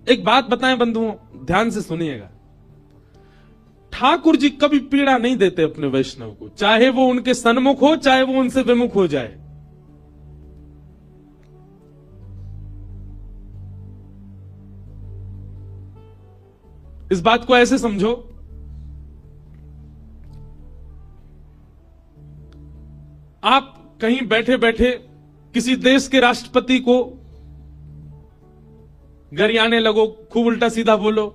एक बात बताएं बंधुओं, ध्यान से सुनिएगा। ठाकुर जी कभी पीड़ा नहीं देते अपने वैष्णव को, चाहे वो उनके सन्मुख हो चाहे वो उनसे विमुख हो जाए। इस बात को ऐसे समझो, आप कहीं बैठे बैठे किसी देश के राष्ट्रपति को गरियाने लगो, खूब उल्टा सीधा बोलो,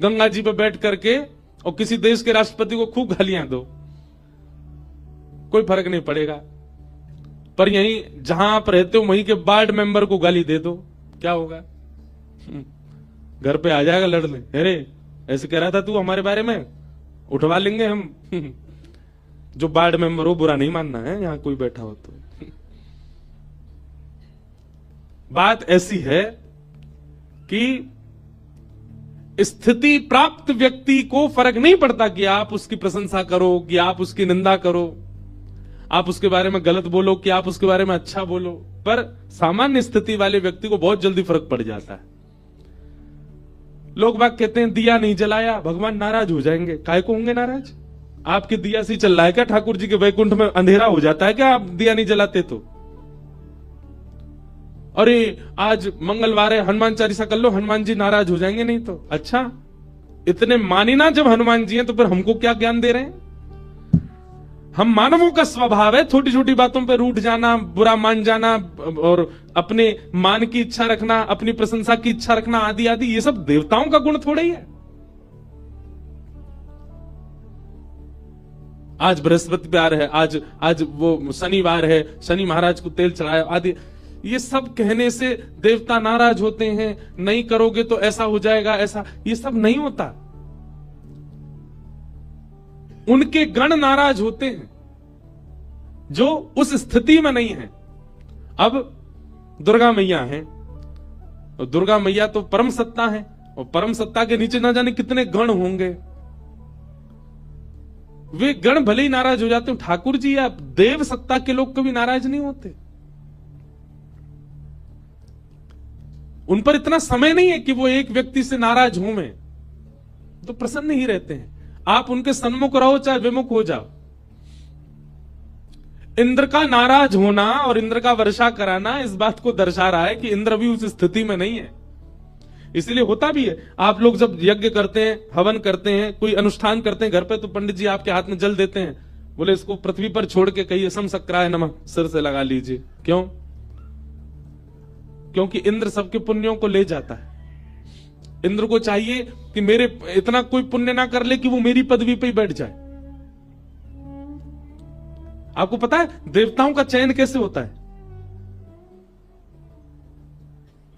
गंगा जी पे बैठ करके, और किसी देश के राष्ट्रपति को खूब गालियां दो, कोई फर्क नहीं पड़ेगा। पर यहीं जहां आप रहते हो वहीं के वार्ड मेंबर को गाली दे दो, क्या होगा? घर पे आ जाएगा लड़ने, अरे ऐसे कह रहा था तू हमारे बारे में, उठवा लेंगे हम। जो वार्ड मेंबर हो, बुरा नहीं मानना है, यहां कोई बैठा हो तो। बात ऐसी है कि स्थिति प्राप्त व्यक्ति को फर्क नहीं पड़ता कि आप उसकी प्रशंसा करो, कि आप उसकी निंदा करो, आप उसके बारे में गलत बोलो, कि आप उसके बारे में अच्छा बोलो, पर सामान्य स्थिति वाले व्यक्ति को बहुत जल्दी फर्क पड़ जाता है। लोग बाग कहते हैं दिया नहीं जलाया भगवान नाराज हो जाएंगे। काहे को होंगे नाराज? आपके दिया से चल रहा है क्या? ठाकुर जी के वैकुंठ में अंधेरा हो जाता है क्या आप दिया नहीं जलाते तो? अरे आज मंगलवार है, हनुमान चालीसा कर लो, हनुमान जी नाराज हो जाएंगे नहीं तो। अच्छा, इतने मानी ना जब हनुमान जी हैं, तो फिर हमको क्या ज्ञान दे रहे हैं? हम मानवों का स्वभाव है छोटी छोटी बातों पे रूठ जाना, बुरा मान जाना, और अपने मान की इच्छा रखना, अपनी प्रशंसा की इच्छा रखना, आदि आदि। ये सब देवताओं का गुण थोड़ा ही है। आज बृहस्पतिवार है, आज वो शनिवार है, शनि महाराज को तेल चढ़ाया, आदि। ये सब कहने से देवता नाराज होते हैं, नहीं करोगे तो ऐसा हो जाएगा, ऐसा। ये सब नहीं होता। उनके गण नाराज होते हैं जो उस स्थिति में नहीं है। अब दुर्गा मैया है, और दुर्गा मैया तो परम सत्ता है, और परम सत्ता के नीचे ना जाने कितने गण होंगे। वे गण भले ही नाराज हो जाते हो, ठाकुर जी या देव सत्ता के लोग कभी नाराज नहीं होते। उन पर इतना समय नहीं है कि वो एक व्यक्ति से नाराज हों, में तो प्रसन्न ही रहते हैं। आप उनके सन्मुख रहो चाहे विमुख हो जाओ। इंद्र का नाराज होना और इंद्र का वर्षा कराना इस बात को दर्शा रहा है कि इंद्र भी उस स्थिति में नहीं है। इसलिए होता भी है, आप लोग जब यज्ञ करते हैं, हवन करते हैं, कोई अनुष्ठान करते हैं घर पे, तो पंडित जी आपके हाथ में जल देते हैं, बोले इसको पृथ्वी पर छोड़ के कहिए सम सक्राय नमः, सिर से लगा लीजिए। क्यों? क्योंकि इंद्र सबके पुण्यों को ले जाता है। इंद्र को चाहिए कि मेरे इतना कोई पुण्य ना कर ले कि वो मेरी पदवी पे ही बैठ जाए। आपको पता है देवताओं का चयन कैसे होता है?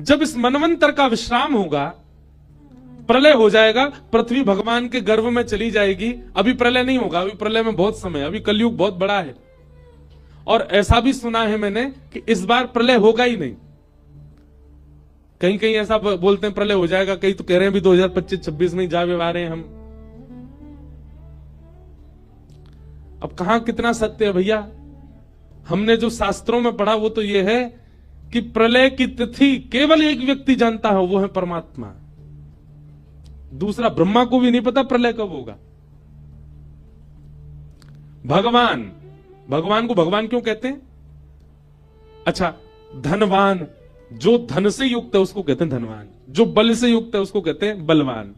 जब इस मनवंतर का विश्राम होगा, प्रलय हो जाएगा, पृथ्वी भगवान के गर्भ में चली जाएगी। अभी प्रलय नहीं होगा, अभी प्रलय में बहुत समय, अभी कलयुग बहुत बड़ा है। और ऐसा भी सुना है मैंने कि इस बार प्रलय होगा ही नहीं। कहीं कहीं ऐसा बोलते हैं प्रलय हो जाएगा, कहीं तो कह रहे हैं भी 2025-26 में जा भी आ रहे हैं हम। अब कहां कितना सत्य है भैया? हमने जो शास्त्रों में पढ़ा वो तो ये है कि प्रलय की तिथि केवल एक व्यक्ति जानता है, वो है परमात्मा। दूसरा ब्रह्मा को भी नहीं पता प्रलय कब होगा। भगवान को भगवान क्यों कहते हैं? अच्छा, धनवान, जो धन से युक्त है उसको कहते हैं धनवान, जो बल से युक्त है उसको कहते हैं बलवान,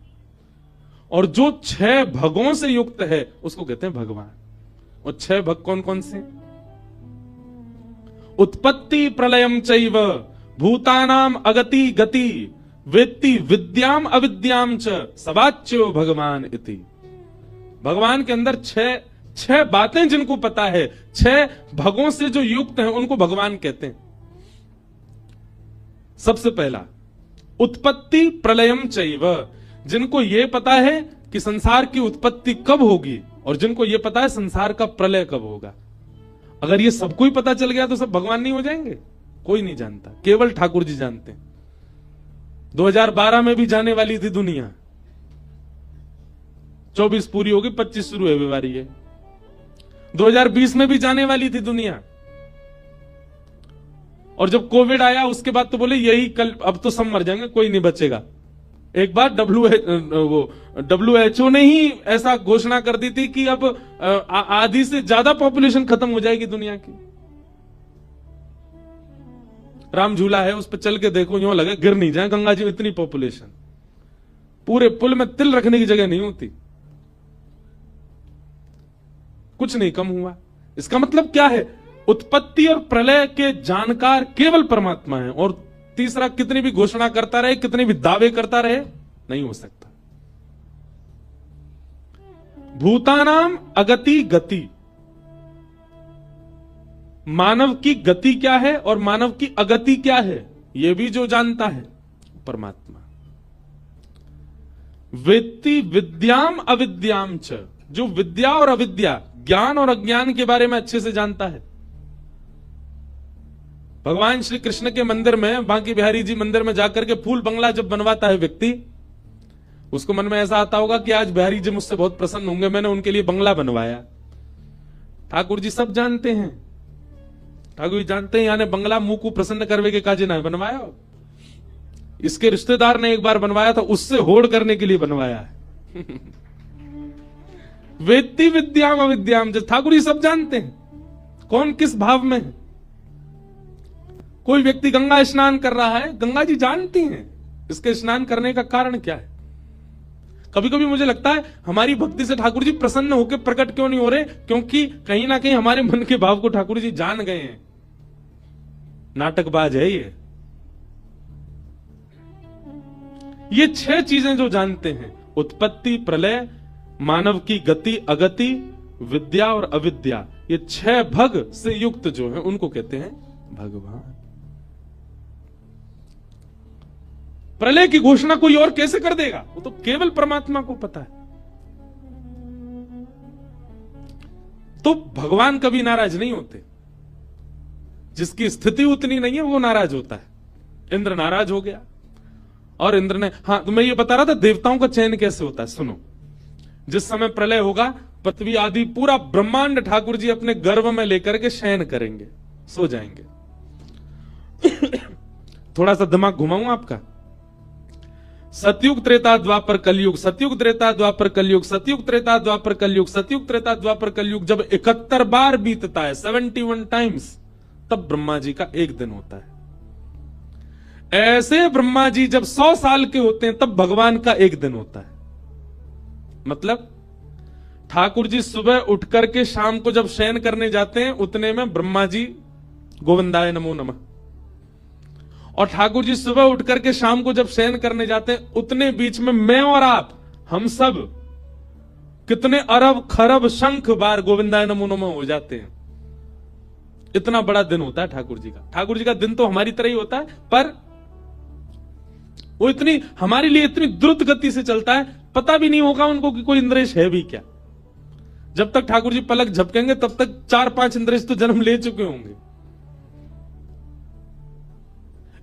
और जो 6 भगों से युक्त है उसको कहते हैं भगवान। और 6 भग कौन कौन से? उत्पत्ति प्रलयम चैव भूतानाम अगति गति वेत्ति विद्याम अविद्याम च सवाच्यो भगवान इति। भगवान के अंदर 6 बातें जिनको पता है, 6 भगों से जो युक्त हैं उनको भगवान कहते हैं। सबसे पहला उत्पत्ति प्रलयम चैव, जिनको यह पता है कि संसार की उत्पत्ति कब होगी, और जिनको यह पता है संसार का प्रलय कब होगा। अगर ये सबको ही पता चल गया तो सब भगवान नहीं हो जाएंगे? कोई नहीं जानता, केवल ठाकुर जी जानते हैं। 2012 में भी जाने वाली थी दुनिया, 24 पूरी होगी, 25 शुरू है बीमारी है। 2020 में भी जाने वाली थी दुनिया, और जब कोविड आया उसके बाद तो बोले यही कल, अब तो सब मर जाएंगे, कोई नहीं बचेगा। एक बार WHO ने ही ऐसा घोषणा कर दी थी कि अब आधी से ज्यादा पॉपुलेशन खत्म हो जाएगी दुनिया की। राम झूला है, उस पर चल के देखो, यूं लगे गिर नहीं जाए गंगा जी में, इतनी पॉपुलेशन। पूरे पुल में तिल रखने की जगह नहीं होती। कुछ नहीं कम हुआ। इसका मतलब क्या है? उत्पत्ति और प्रलय के जानकार केवल परमात्मा है। और तीसरा, कितनी भी घोषणा करता रहे, कितने भी दावे करता रहे, नहीं हो सकता। भूतानाम अगति गति, मानव की गति क्या है और मानव की अगति क्या है, यह भी जो जानता है परमात्मा। वेत्ति विद्याम अविद्याम च, जो विद्या और अविद्या, ज्ञान और अज्ञान के बारे में अच्छे से जानता है। भगवान श्री कृष्ण के मंदिर में, बांके बिहारी जी मंदिर में जाकर के फूल बंगला जब बनवाता है व्यक्ति, उसको मन में ऐसा आता होगा कि आज बिहारी जी मुझसे बहुत प्रसन्न होंगे, मैंने उनके लिए बंगला बनवाया। ठाकुर जी सब जानते हैं, ठाकुर जी जानते हैं यानी बंगला मुंह को प्रसन्न करवे के काजे ना बनवाया। इसके रिश्तेदार ने एक बार बनवाया था, उससे होड़ करने के लिए बनवाया है। वेत्ति विद्याम अविद्याम, जो ठाकुर जी सब जानते हैं कौन किस भाव में है। कोई व्यक्ति गंगा स्नान कर रहा है, गंगा जी जानती हैं इसके स्नान करने का कारण क्या है। कभी कभी मुझे लगता है हमारी भक्ति से ठाकुर जी प्रसन्न होकर प्रकट क्यों नहीं हो रहे, क्योंकि कहीं ना कहीं हमारे मन के भाव को ठाकुर जी जान गए हैं। नाटकबाज है ये 6 चीजें जो जानते हैं, उत्पत्ति, प्रलय, मानव की गति अगति, विद्या और अविद्या, ये 6 भग से युक्त जो है उनको कहते हैं भगवान। प्रलय की घोषणा कोई और कैसे कर देगा, वो तो केवल परमात्मा को पता है। तो भगवान कभी नाराज नहीं होते, जिसकी स्थिति उतनी नहीं है वो नाराज होता है। इंद्र नाराज हो गया और इंद्र ने, हाँ तो मैं ये बता रहा था देवताओं का चयन कैसे होता है, सुनो। जिस समय प्रलय होगा, पृथ्वी आदि पूरा ब्रह्मांड ठाकुर जी अपने गर्भ में लेकर के शयन करेंगे, सो जाएंगे। थोड़ा सा दिमाग घुमाऊं आपका। सतयुग त्रेता द्वापर कलयुग, सतयुग त्रेता द्वापर कलयुग, सतयुग त्रेता द्वापर कलयुग, सतयुग त्रेता द्वापर कलयुग जब 71 बार बीतता है, 71 टाइम्स, तब ब्रह्मा जी का एक दिन होता है। ऐसे ब्रह्मा जी जब 100 साल के होते हैं तब भगवान का एक दिन होता है। मतलब ठाकुर जी सुबह उठ करके शाम को जब शयन करने जाते हैं, उतने में ब्रह्मा जी गोविंदाय नमो नमः, और ठाकुर जी सुबह उठ करके शाम को जब शयन करने जाते हैं, उतने बीच में मैं और आप, हम सब कितने अरब खरब शंख बार गोविंदाय नमो नमः हो जाते हैं। इतना बड़ा दिन होता है ठाकुर जी का। ठाकुर जी का दिन तो हमारी तरह ही होता है, पर वो इतनी हमारे लिए इतनी द्रुत गति से चलता है, पता भी नहीं होगा उनको कि कोई इंद्रेश है भी क्या। जब तक ठाकुर जी पलक झपकेंगे तब तक 4-5 इंद्रेश तो जन्म ले चुके होंगे।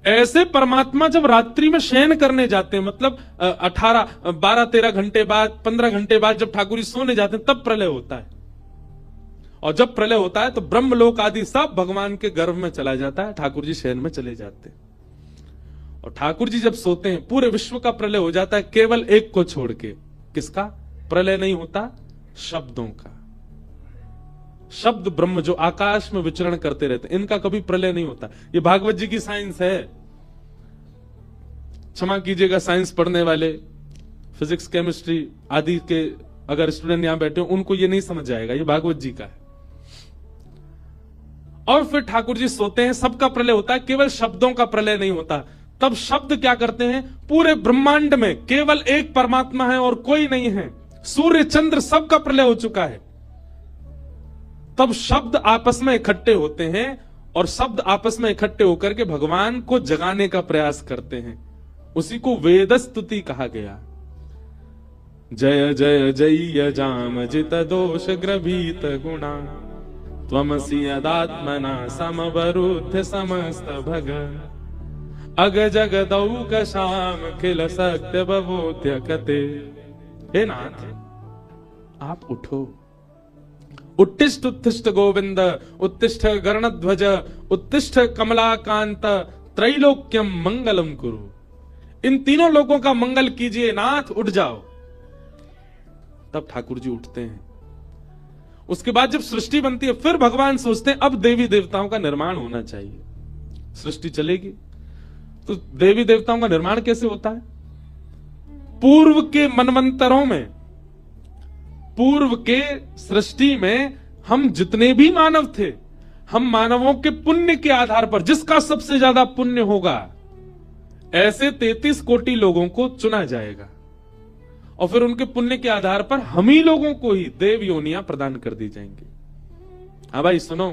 ऐसे परमात्मा जब रात्रि में शयन करने जाते हैं, मतलब 18, 12, 13 घंटे बाद, 15 घंटे बाद जब ठाकुर जी सोने जाते हैं, तब प्रलय होता है। और जब प्रलय होता है तो ब्रह्मलोक आदि सब भगवान के गर्भ में चला जाता है, ठाकुर जी शयन में चले जाते हैं। और ठाकुर जी जब सोते हैं, पूरे विश्व का प्रलय हो जाता है, केवल एक को छोड़ के। किसका प्रलय नहीं होता? शब्दों का। शब्द ब्रह्म जो आकाश में विचरण करते रहते, इनका कभी प्रलय नहीं होता। ये भागवत जी की साइंस है। क्षमा कीजिएगा साइंस पढ़ने वाले, फिजिक्स केमिस्ट्री आदि के अगर स्टूडेंट यहां बैठे हो, उनको ये नहीं समझ आएगा, ये भागवत जी का है। और फिर ठाकुर जी सोते हैं, सबका प्रलय होता है, केवल शब्दों का प्रलय नहीं होता। तब शब्द क्या करते हैं? पूरे ब्रह्मांड में केवल एक परमात्मा है और कोई नहीं है। सूर्य चंद्र सबका प्रलय हो चुका है। तब शब्द आपस में इकट्ठे होते हैं और शब्द आपस में इकट्ठे होकर के भगवान को जगाने का प्रयास करते हैं। उसी को वेद स्तुति कहा गया। जय जय जय जाम जित दोष ग्रभीत गुणा त्वमसि यदात्मना समवरुद्ध समस्त भग अग जगदौक शाम खिल सत्य बबोध्य कते। हे नाथ, आप उठो उत्तिष्ठ उत्तिष्ठ गोविंद, उत्तिष्ठ गरुणध्वज, उत्तिष्ठ कमलाकांत, त्रैलोक्यम मंगलम कुरु। इन तीनों लोगों का मंगल कीजिए नाथ, उठ जाओ। तब ठाकुर जी उठते हैं। उसके बाद जब सृष्टि बनती है, फिर भगवान सोचते हैं अब देवी देवताओं का निर्माण होना चाहिए। सृष्टि चलेगी तो देवी देवताओं का निर्माण कैसे होता है? पूर्व के मनवंतरों में, पूर्व के सृष्टि में हम जितने भी मानव थे, हम मानवों के पुण्य के आधार पर जिसका सबसे ज्यादा पुण्य होगा, ऐसे 33 कोटि लोगों को चुना जाएगा और फिर उनके पुण्य के आधार पर हम ही लोगों को ही देव योनियां प्रदान कर दी जाएंगी। हाँ भाई सुनो,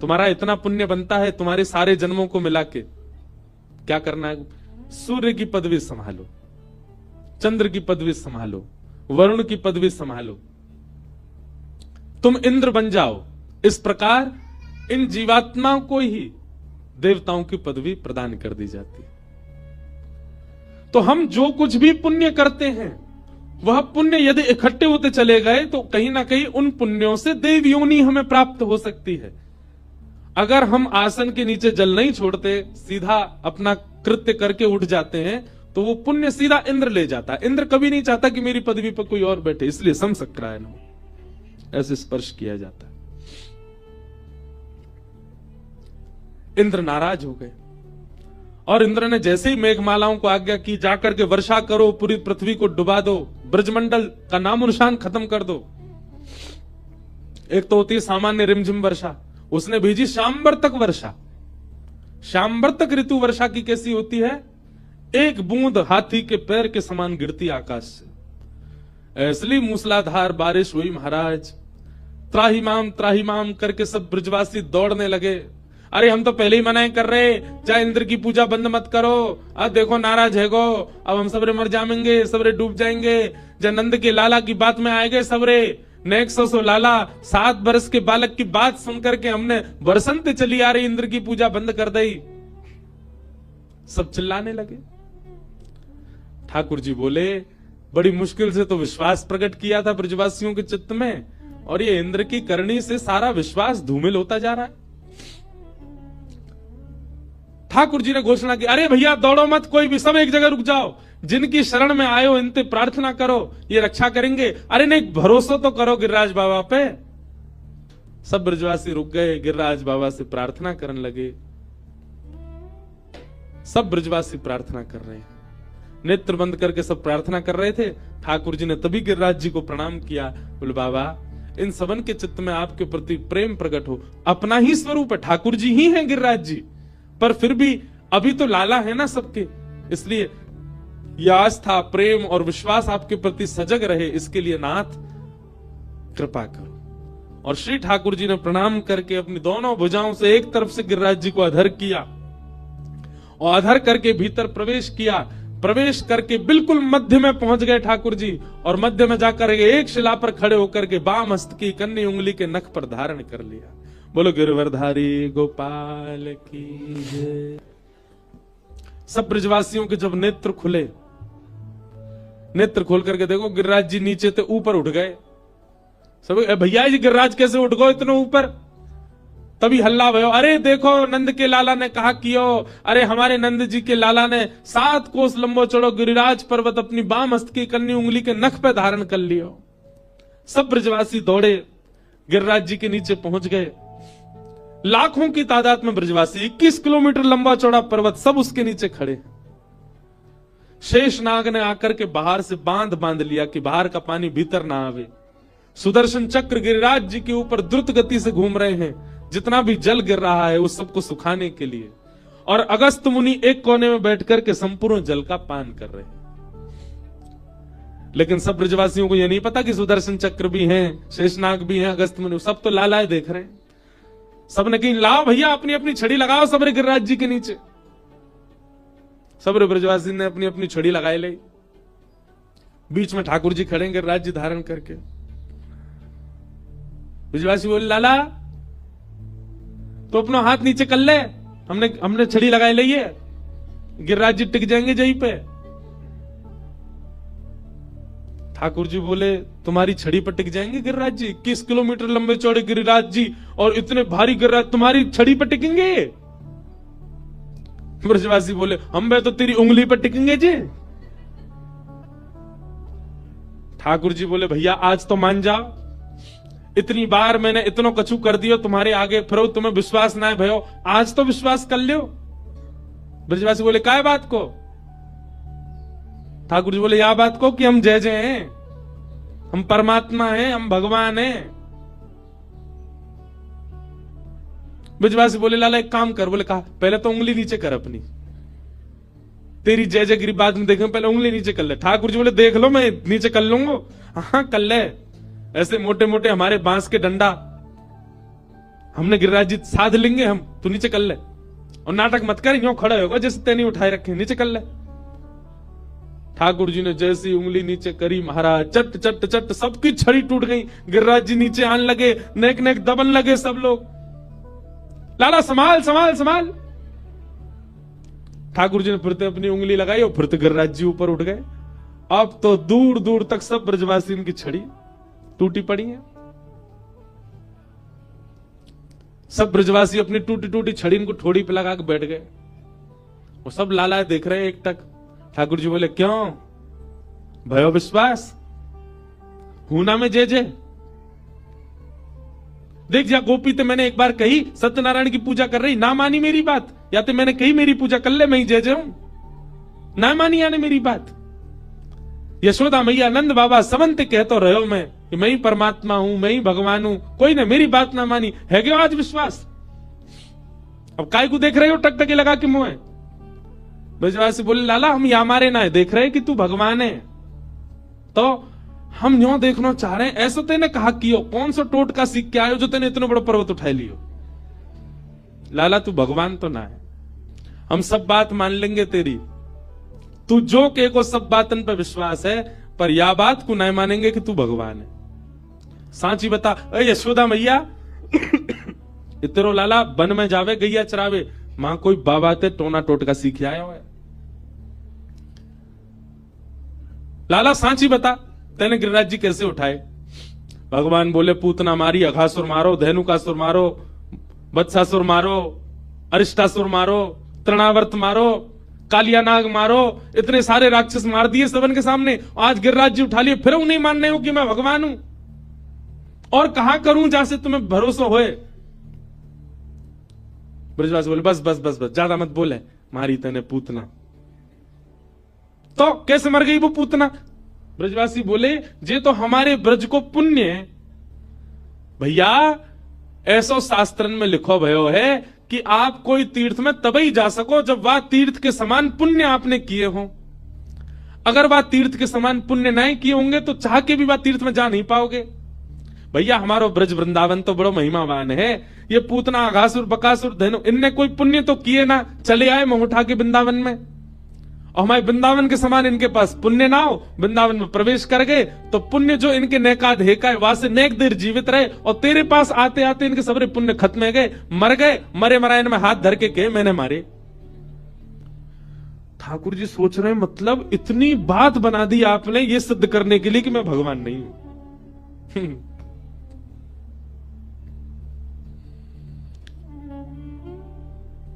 तुम्हारा इतना पुण्य बनता है, तुम्हारे सारे जन्मों को मिला के क्या करना है? सूर्य की पदवी संभालो, चंद्र की पदवी संभालो, वरुण की पदवी संभालो, तुम इंद्र बन जाओ। इस प्रकार इन जीवात्माओं को ही देवताओं की पदवी प्रदान कर दी जाती है। तो हम जो कुछ भी पुण्य करते हैं, वह पुण्य यदि इकट्ठे होते चले गए तो कहीं ना कहीं उन पुण्यों से देव योनि हमें प्राप्त हो सकती है। अगर हम आसन के नीचे जल नहीं छोड़ते, सीधा अपना कृत्य करके उठ जाते हैं, तो वो पुण्य सीधा इंद्र ले जाता है। इंद्र कभी नहीं चाहता कि मेरी पदवी पर कोई और बैठे, इसलिए समसक्रायन ऐसे स्पर्श किया जाता है। इंद्र नाराज हो गए और इंद्र ने जैसे ही मेघमालाओं को आज्ञा की, जाकर के वर्षा करो, पूरी पृथ्वी को डुबा दो, ब्रजमंडल का नामो निशान खत्म कर दो। एक तो होती है सामान्य रिमझिम वर्षा, उसने भेजी शाम्बर तक वर्षा। शाम्बर तक ऋतु वर्षा की कैसी होती है? एक बूंद हाथी के पैर के समान गिरती आकाश से। ऐसी मूसलाधार बारिश हुई महाराज, त्राहिमाम करके सब ब्रजवासी दौड़ने लगे। अरे हम तो पहले ही मना कर रहे, चाहे इंद्र की पूजा बंद मत करो, अब देखो नाराज है गो, अब हम सबरे मर जाएंगे, सबरे डूब जाएंगे। जब नंद के लाला की बात में आएंगे सबरे, नेक्सो सो लाला, 7 बरस के बालक की बात सुनकर के हमने बरसंत चली आ रही इंद्र की पूजा बंद कर दी। सब चिल्लाने लगे। ठाकुर जी बोले, बड़ी मुश्किल से तो विश्वास प्रकट किया था ब्रजवासियों के चित्त में, और ये इंद्र की करनी से सारा विश्वास धूमिल होता जा रहा है। ठाकुर जी ने घोषणा की, अरे भैया दौड़ो मत, कोई भी, सब एक जगह रुक जाओ। जिनकी शरण में आयो इनसे प्रार्थना करो, ये रक्षा करेंगे। अरे नहीं, भरोसा तो करो गिरिराज बाबा पे। सब ब्रजवासी रुक गए, गिरिराज बाबा से प्रार्थना करने लगे। सब ब्रजवासी प्रार्थना कर रहे हैं, नेत्र बंद करके सब प्रार्थना कर रहे थे। ठाकुर जी ने तभी गिरिराज जी को प्रणाम किया, बोले बाबा इन सबन के चित्त में आपके प्रति प्रेम प्रकट हो। अपना ही स्वरूप है, ठाकुर जी ही हैं गिरिराज जी, पर फिर भी अभी तो लाला है ना सबके, इसलिए यह आस्था, प्रेम और विश्वास आपके प्रति सजग रहे, इसके लिए नाथ कृपा करो। और श्री ठाकुर जी ने प्रणाम करके अपनी दोनों भुजाओं से एक तरफ से गिरिराज जी को अधर किया और अधर करके भीतर प्रवेश किया। प्रवेश करके बिल्कुल मध्य में पहुंच गए ठाकुर जी, और मध्य में जाकर एक शिला पर खड़े होकर के बाम हस्त की कन्नी उंगली के नख पर धारण कर लिया। बोलो गिरवरधारी गोपाल की जय। सब ब्रजवासियों के जब नेत्र खुले, नेत्र खोल करके देखो गिरिराज जी नीचे थे, ऊपर उठ गए। सब भैया जी गिरिराज कैसे उठ गए इतने ऊपर? तभी हल्ला भयो, अरे देखो नंद के लाला ने कहा कियो, अरे हमारे नंद जी के लाला ने 7 कोस लंबो चढ़ो गिरिराज पर्वत अपनी बाम हस्त की कन्नी उंगली के नख पे धारण कर लियो। सब ब्रजवासी दौड़े, गिरिराज जी के नीचे पहुंच गए। लाखों की तादाद में ब्रजवासी, 21 किलोमीटर लंबा चौड़ा पर्वत, सब उसके नीचे खड़े। शेषनाग ने आकर के बाहर से बांध लिया कि बाहर का पानी भीतर ना आवे। सुदर्शन चक्र गिरिराज जी के ऊपर द्रुत गति से घूम रहे हैं, जितना भी जल गिर रहा है उस सबको सुखाने के लिए। और अगस्त मुनि एक कोने में बैठ करके संपूर्ण जल का पान कर रहे हैं। लेकिन सब ब्रजवासियों को यह नहीं पता कि सुदर्शन चक्र भी हैं, शेषनाग भी हैं, अगस्त मुनि, सब तो लालाए देख रहे हैं। सबने कही लाओ भैया अपनी अपनी छड़ी लगाओ सबरे गिरिराज जी के नीचे। सबरे ब्रजवासी ने अपनी अपनी छड़ी लगाई ली। बीच में ठाकुर जी खड़े गिरिराज जी धारण करके। ब्रजवासी बोले लाला तो अपना हाथ नीचे कर ले, हमने छड़ी लगाई ली है, गिरिराज जी टिक जाएंगे जहीं पे। ठाकुर जी बोले तुम्हारी छड़ी पर टिक जाएंगे गिरिराज जी? 21 किलोमीटर लंबे चौड़े गिरिराज जी और इतने भारी गिरिराज तुम्हारी छड़ी पर टिकेंगे? ब्रजवासी बोले हम बे तो तेरी उंगली पर टिकेंगे जी। ठाकुर जी बोले भैया आज तो मान जाओ, इतनी बार मैंने इतनो कछु कर दियो तुम्हारे आगे, फिर तुम्हें विश्वास ना है भयो, आज तो विश्वास कर लियो। ब्रजवासी बोले काय बात को? ठाकुर जी बोले या बात को कि हम जय जय हैं, हम परमात्मा हैं, हम भगवान हैं। ब्रजवासी बोले लाला एक काम कर। बोले कहा पहले तो उंगली नीचे कर अपनी, तेरी जय जय गिरी बाद में देखें, पहले उंगली नीचे कर ले। ठाकुर जी बोले देख लो मैं नीचे कर लूंगा। हाँ कर ले, ऐसे मोटे मोटे हमारे बांस के डंडा हमने गिरिराज जी साध लेंगे हम, तू नीचे कर ले। और नाटक मत कर, यूं खड़े होगा जैसे तेनी उठाए रखे, नीचे कर ले। ठाकुर जी ने जैसी उंगली नीचे करी महाराज चट चट चट सबकी छड़ी टूट गई। गिरिराज जी नीचे आने लगे, नेक नेक दबन लगे सब लोग। लाला संभाल संभाल संभाल। ठाकुर जी ने फिर अपनी उंगली लगाई और फिर गिरिराज जी ऊपर उठ गए। अब तो दूर दूर तक सब ब्रजवासी की छड़ी टूटी पड़ी है। सब ब्रजवासी अपनी टूटी टूटी छड़ी इनको ठोड़ी पे लगा के बैठ गए। वो सब लाला देख रहे हैं एक टक। ठाकुर जी बोले क्यों भयो विश्वास हूना में जय जय? देख जा गोपी तो मैंने एक बार कही सत्यनारायण की पूजा कर रही, ना मानी मेरी बात, या तो मैंने कही मेरी पूजा कर ले मैं ही जय जय हूं, ना मानी यानी मेरी बात। यशोदा मैया नंद बाबा समन्त कह तो रहो मैं कि मैं ही परमात्मा हूं, मैं ही भगवान हूं, कोई ने मेरी बात ना मानी, है क्यों आज विश्वास? अब काय को देख रहे हो टकटके लगा के मुंह? ब्रजवासी बोले लाला हम या मारे ना है, देख रहे कि तू भगवान है तो हम यूं देखना चाह रहे हैं। ऐसा तेने कहा कियो, कौन सा टोट का सीख के आयो जो तेने इतना बड़ा पर्वत उठा लियो? लाला तू भगवान तो ना है, हम सब बात मान लेंगे तेरी, तू जो के को सब बातन पर विश्वास है, पर या बात को नहीं मानेंगे कि तू भगवान है। सांची बता यशोदा मैया इतरो लाला वन में जावे गैया चरावे, मां कोई बाबा ते टोना टोटका सीख आया है। लाला सांची बता तेने गिरिराज जी कैसे उठाए? भगवान बोले पूतना मारी, अघासुर मारो, धेनुकासुर मारो, वत्सासुर मारो, अरिष्टासुर मारो, तृणावर्त मारो, कालिया नाग मारो, इतने सारे राक्षस मार दिए सबन के सामने। आज गिरिराज जी उठा लिए, फिर नहीं मानने हो कि मैं भगवान हूं? और कहां करूं जहां से तुम्हें भरोसा होए? ब्रजवासी बोले बस बस बस बस ज्यादा मत बोले, मारी तेने पूतना। तो कैसे मर गई वो पूतना? ब्रजवासी बोले जे तो हमारे ब्रज को पुण्य है भैया, ऐसा शास्त्रन में लिखो भयो है कि आप कोई तीर्थ में तभी जा सको जब वह तीर्थ के समान पुण्य आपने किए हो। अगर वह तीर्थ के समान पुण्य नहीं किए होंगे तो चाह के भी वह तीर्थ में जा नहीं पाओगे। भैया हमारो ब्रज वृंदावन तो बड़ो महिमावान है, ये पूतना अघासुर बकासुर धेनु इनने कोई पुण्य तो किए ना, चले आए मुंह उठा के वृंदावन में, और हमारे वृंदावन के समान इनके पास पुण्य ना हो, वृंदावन में प्रवेश कर गए तो पुण्य जो इनके नेका धेका है वहां से नेक देर जीवित रहे, और तेरे पास आते आते इनके सबरे पुण्य खत्म हो गए, मर गए, मरे मरायन में हाथ धर के कहे मैंने मारे। ठाकुर जी सोच रहे हैं मतलब इतनी बात बना दी आपने ये सिद्ध करने के लिए कि मैं भगवान नहीं हूं।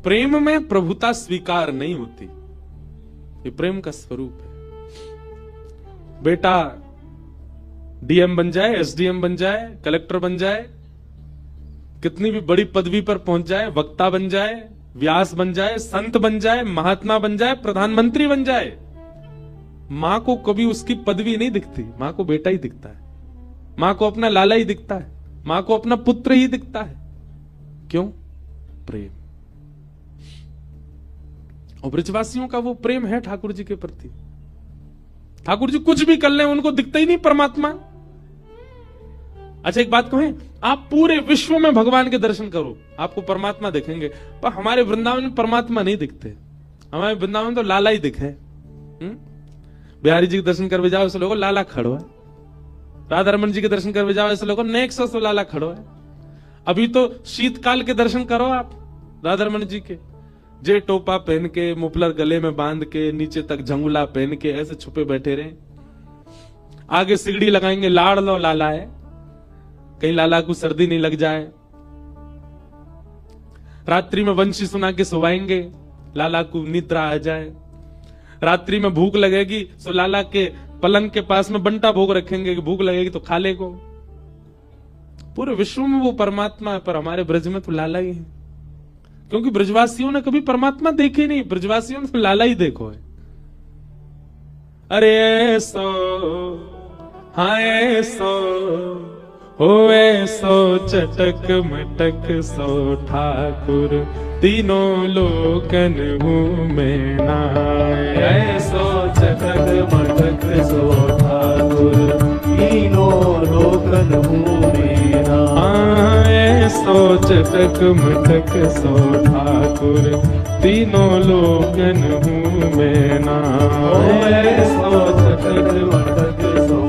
प्रेम में प्रभुता स्वीकार नहीं होती, ये प्रेम का स्वरूप है। बेटा डीएम बन जाए, एसडीएम बन जाए, कलेक्टर बन जाए, कितनी भी बड़ी पदवी पर पहुंच जाए, वक्ता बन जाए, व्यास बन जाए, संत बन जाए, महात्मा बन जाए, प्रधानमंत्री बन जाए, मां को कभी उसकी पदवी नहीं दिखती, मां को बेटा ही दिखता है, मां को अपना लाला ही दिखता है, मां को अपना पुत्र ही दिखता है। क्यों? प्रेम। और ब्रजवासियों का वो प्रेम है ठाकुर जी के प्रति। ठाकुर जी कुछ भी कर ले उनको दिखता ही नहीं परमात्मा। अच्छा एक बात कहें, आप पूरे विश्व में भगवान के दर्शन करो आपको परमात्मा दिखेंगे, पर हमारे वृंदावन में परमात्मा नहीं दिखते। हमारे वृंदावन में तो लाला ही दिखे। बिहारी जी के दर्शन करवे जाओ ऐसे लोगों लाला खड़ो है, राधा रमन जी के दर्शन करवे जाओ ऐसे लोगों नेक्स्ट सो लाला खड़ो है। अभी तो शीतकाल के दर्शन करो आप राधा रमन जी के, जे टोपा पहन के, मुफलर गले में बांध के, नीचे तक झंगुला पहन के ऐसे छुपे बैठे रहे। आगे सिगड़ी लगाएंगे, लाड़ लो लाला है, कहीं लाला को सर्दी नहीं लग जाए। रात्रि में वंशी सुना के सुवाएंगे, लाला को निद्रा आ जाए। रात्रि में भूख लगेगी तो लाला के पलंग के पास में बंटा भोग रखेंगे कि भूख लगेगी तो खा लेगो। पूरे विश्व में वो परमात्मा है, पर हमारे ब्रज में तो लाला ही है, क्योंकि ब्रजवासियों ने कभी परमात्मा देखे नहीं, ब्रजवासियों ने तो लाला ही देखो है। अरे सो हाय सो होवे सो चटक मटक सो ठाकुर, तीनों लोकन में नाय। सो चटक मटक सो ठाकुर, तीनों लोकन में नाय। सो चटक मटक सो ठाकुर, तीनों लोकन में नाय। सो चटक मटक सो